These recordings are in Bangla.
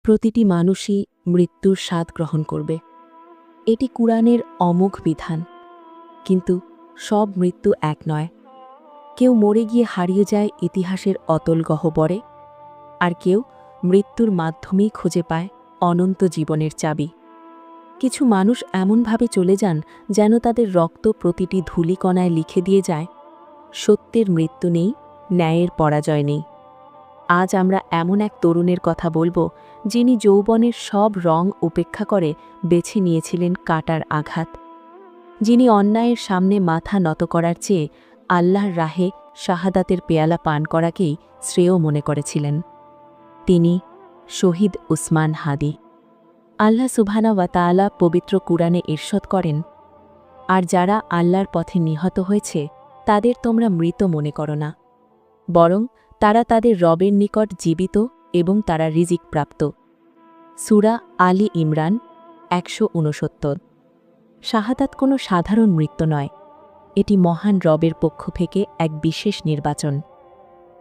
প্রতিটি মানুষই মৃত্যুর স্বাদ গ্রহণ করবে। এটি কুরআনের অমোঘ বিধান। কিন্তু সব মৃত্যু এক নয়। কেউ মরে গিয়ে হারিয়ে যায় ইতিহাসের অতল গহ্বরে, আর কেউ মৃত্যুর মাধ্যমেই খুঁজে পায় অনন্ত জীবনের চাবি। কিছু মানুষ এমনভাবে চলে যান যেন তাদের রক্ত প্রতিটি ধূলিকণায় লিখে দিয়ে যায়, সত্যের মৃত্যু নেই, ন্যায়ের পরাজয় নেই। আজ আমরা এমন এক তরুণের কথা বলবো, যিনি যৌবনের সব রং উপেক্ষা করে বেছে নিয়েছিলেন কাটার আঘাত। যিনি অন্যায়ের সামনে মাথা নত করার চেয়ে আল্লাহর রাহে শাহাদাতের পেয়ালা পান করাকেই শ্রেয় মনে করেছিলেন। তিনি শহীদ উসমান হাদি। আল্লাহ সুবহানাহু ওয়া তাআলা পবিত্র কুরআনে ইরশাদ করেন, আর যারা আল্লাহর পথে নিহত হয়েছে তাদের তোমরা মৃত মনে করো না, বরং তারা তাদের রবের নিকট জীবিত এবং তারা রিজিক প্রাপ্ত। সূরা আলী ইমরান ১৬৯। শাহাদাত কোনো সাধারণ মৃত্যু নয়, এটি মহান রবের পক্ষ থেকে এক বিশেষ নির্বাচন।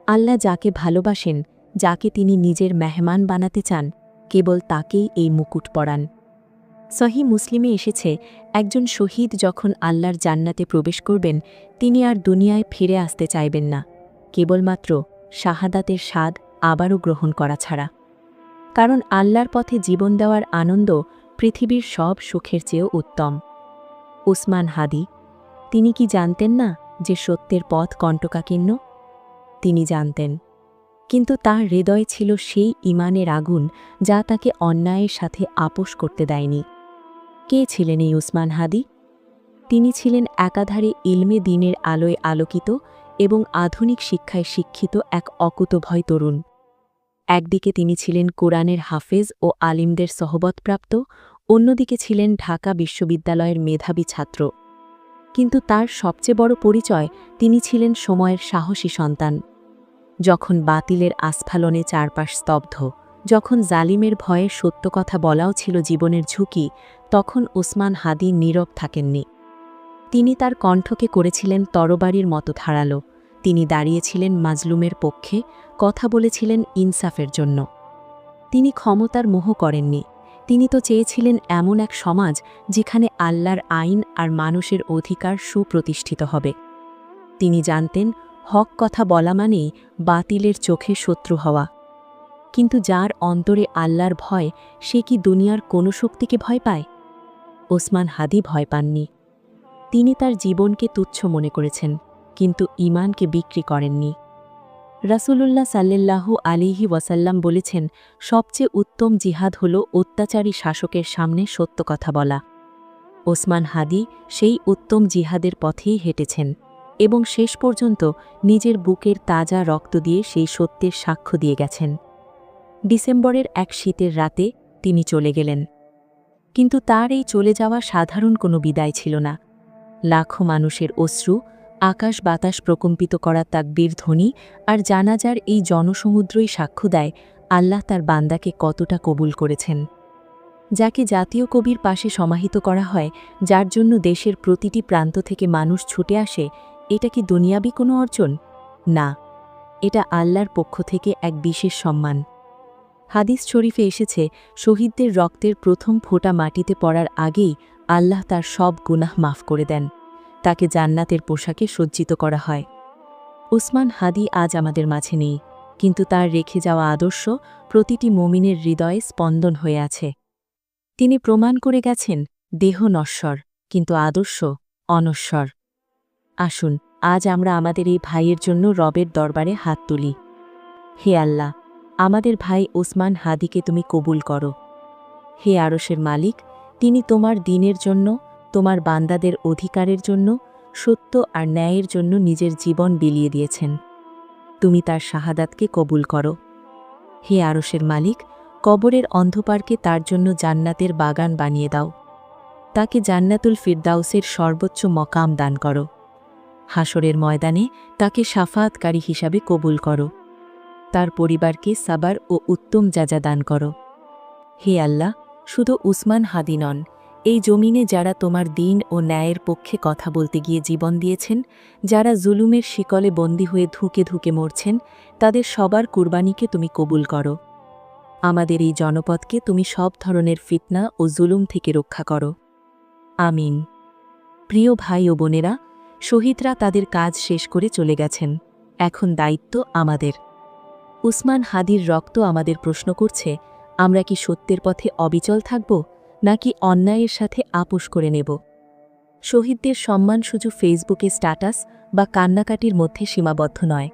আল্লাহ যাকে ভালোবাসেন, যাকে তিনি নিজের মেহমান বানাতে চান, কেবল তাকেই এই মুকুট পরান। সহিহ মুসলিমে এসেছে, একজন শহীদ যখন আল্লাহর জান্নাতে প্রবেশ করবেন, তিনি আর দুনিয়ায় ফিরে আসতে চাইবেন না, কেবলমাত্র শাহাদাতের স্বাদ আবারও গ্রহণ করা ছাড়া। কারণ আল্লাহর পথে জীবন দেওয়ার আনন্দ পৃথিবীর সব সুখের চেয়েও উত্তম। উসমান হাদি, তিনি কি জানতেন না যে সত্যের পথ কণ্টকাকীর্ণ? তিনি জানতেন, কিন্তু তার হৃদয়ে ছিল সেই ঈমানের আগুন যা তাকে অন্যায়ের সাথে আপোস করতে দেয়নি। কে ছিলেন এই উসমান হাদি? তিনি ছিলেন একাধারে ইলমে দ্বীনের আলোয় আলোকিত এবং আধুনিক শিক্ষায় শিক্ষিত এক অকুতোভয় তরুণ। একদিকে তিনি ছিলেন কোরআনের হাফেজ ও আলিমদের সহবতপ্রাপ্ত, অন্যদিকে ছিলেন ঢাকা বিশ্ববিদ্যালয়ের মেধাবী ছাত্র। কিন্তু তার সবচেয়ে বড় পরিচয়, তিনি ছিলেন সময়ের সাহসী সন্তান। যখন বাতিলের আস্ফালনে চারপাশ স্তব্ধ, যখন জালিমের ভয়ে সত্য কথা বলাও ছিল জীবনের ঝুঁকি, তখন উসমান হাদি নীরব থাকেননি। তিনি তার কণ্ঠকে করেছিলেন তরবারির মতো ধারালো। তিনি দাঁড়িয়েছিলেন মাজলুমের পক্ষে, কথা বলেছিলেন ইনসাফের জন্য। তিনি ক্ষমতার মোহ করেননি। তিনি তো চেয়েছিলেন এমন এক সমাজ যেখানে আল্লাহর আইন আর মানুষের অধিকার সুপ্রতিষ্ঠিত হবে। তিনি জানতেন, হক কথা বলা মানেই বাতিলের চোখে শত্রু হওয়া। কিন্তু যার অন্তরে আল্লাহর ভয়, সে কি দুনিয়ার কোনো শক্তিকে ভয় পায়? ওসমান হাদি ভয় পাননি। তিনি তার জীবনকে তুচ্ছ মনে করেছেন, কিন্তু ঈমানকে বিক্রি করেননি। রাসূলুল্লাহ সাল্লাল্লাহু আলাইহি ওয়াসাল্লাম বলেছেন, সবচেয়ে উত্তম জিহাদ হল অত্যাচারী শাসকের সামনে সত্য কথা বলা। ওসমান হাদি সেই উত্তম জিহাদের পথেই হেঁটেছেন এবং শেষ পর্যন্ত নিজের বুকের তাজা রক্ত দিয়ে সেই সত্যের সাক্ষ্য দিয়ে গেছেন। ডিসেম্বরের এক শীতের রাতে তিনি চলে গেলেন। কিন্তু তার এই চলে যাওয়া সাধারণ কোনো বিদায় ছিল না। লাখো মানুষের অশ্রু, আকাশ বাতাস প্রকম্পিত করা তাকবীর ধ্বনি আর জানাজার এই জনসমুদ্রই সাক্ষ্য দেয় আল্লাহ তার বান্দাকে কতটা কবুল করেছেন। যাকে জাতীয় কবির পাশে সমাহিত করা হয়, যার জন্য দেশের প্রতিটি প্রান্ত থেকে মানুষ ছুটে আসে, এটা কি দুনিয়াবি কোনো অর্জন? না, এটা আল্লাহর পক্ষ থেকে এক বিশেষ সম্মান। হাদিস শরীফে এসেছে, শহীদদের রক্তের প্রথম ফোঁটা মাটিতে পড়ার আগেই আল্লাহ তার সব গুনাহ মাফ করে দেন। তাকে জান্নাতের পোশাকে সজ্জিত করা হয়। উসমান হাদি আজ আমাদের মাঝে নেই, কিন্তু তার রেখে যাওয়া আদর্শ প্রতিটি মুমিনের হৃদয়ে স্পন্দন হয়ে আছে। তিনি প্রমাণ করে গেছেন, দেহ নশ্বর, কিন্তু আদর্শ অনশ্বর। আসুন আজ আমরা আমাদের এই ভাইয়ের জন্য রবের দরবারে হাত তুলি। হে আল্লাহ, আমাদের ভাই ওসমান হাদিকে তুমি কবুল করো। হে আরশের মালিক, তিনি তোমার দ্বীনের জন্য, তোমার বান্দাদের অধিকারের জন্য, সত্য আর ন্যায়ের জন্য নিজের জীবন বিলিয়ে দিয়েছেন। তুমি তার শাহাদাতকে কবুল করো। হে আরশের মালিক, কবরের অন্ধকারকে তার জন্য জান্নাতের বাগান বানিয়ে দাও। তাকে জান্নাতুল ফিরদাউসের সর্বোচ্চ মকাম দান করো। হাসরের ময়দানে তাকে শাফাআতকারী হিসাবে কবুল করো। তার পরিবারকে সাবার ও উত্তম জাযা দান করো। হে আল্লাহ, শুধু উসমান হাদি নন, এই জমিনে যারা তোমার দ্বীন ও ন্যায়ের পক্ষে কথা বলতে গিয়ে জীবন দিয়েছেন, যারা জুলুমের শিকলে বন্দী হয়ে ধুকে ধুকে মরছেন, তাদের সবার কুরবানিকে তুমি কবুল করো। আমাদের এই জনপদকে তুমি সব ধরনের ফিতনা ও জুলুম থেকে রক্ষা করো। আমিন। প্রিয় ভাই ও বোনেরা, শহীদরা তাদের কাজ শেষ করে চলে গেছেন। এখন দায়িত্ব আমাদের। উসমান হাদির রক্ত আমাদের প্রশ্ন করছে, আমরা কি সত্যের পথে অবিচল থাকব, নাকি অন্যায়ের সাথে আপোষ করে নেব? শহীদদের সম্মান শুধু ফেসবুকে স্ট্যাটাস বা কান্নাকাটির মধ্যে সীমাবদ্ধ নয়।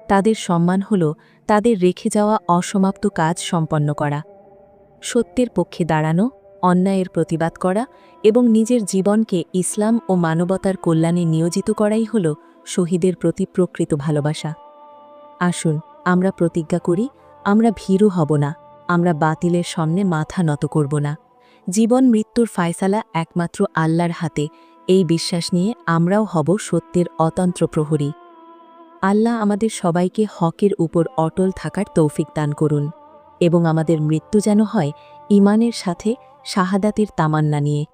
তাদের সম্মান হল তাদের রেখে যাওয়া অসমাপ্ত কাজ সম্পন্ন করা। সত্যের পক্ষে দাঁড়ানো, অন্যায়ের প্রতিবাদ করা এবং নিজের জীবনকে ইসলাম ও মানবতার কল্যাণে নিয়োজিত করাই হল শহীদের প্রতি প্রকৃত ভালোবাসা। আসুন আমরা প্রতিজ্ঞা করি, আমরা ভীরু হব না, আমরা বাতিলের সামনে মাথা নত করব না। জীবন মৃত্যুর ফায়সালা একমাত্র আল্লাহর হাতে, এই বিশ্বাস নিয়ে আমরাও হব সত্যের অতন্ত্র প্রহরী। আল্লাহ আমাদের সবাইকে হকের উপর অটল থাকার তৌফিক দান করুন এবং আমাদের মৃত্যু যেন হয় ঈমানের সাথে শাহাদাতের তামান্না নিয়ে।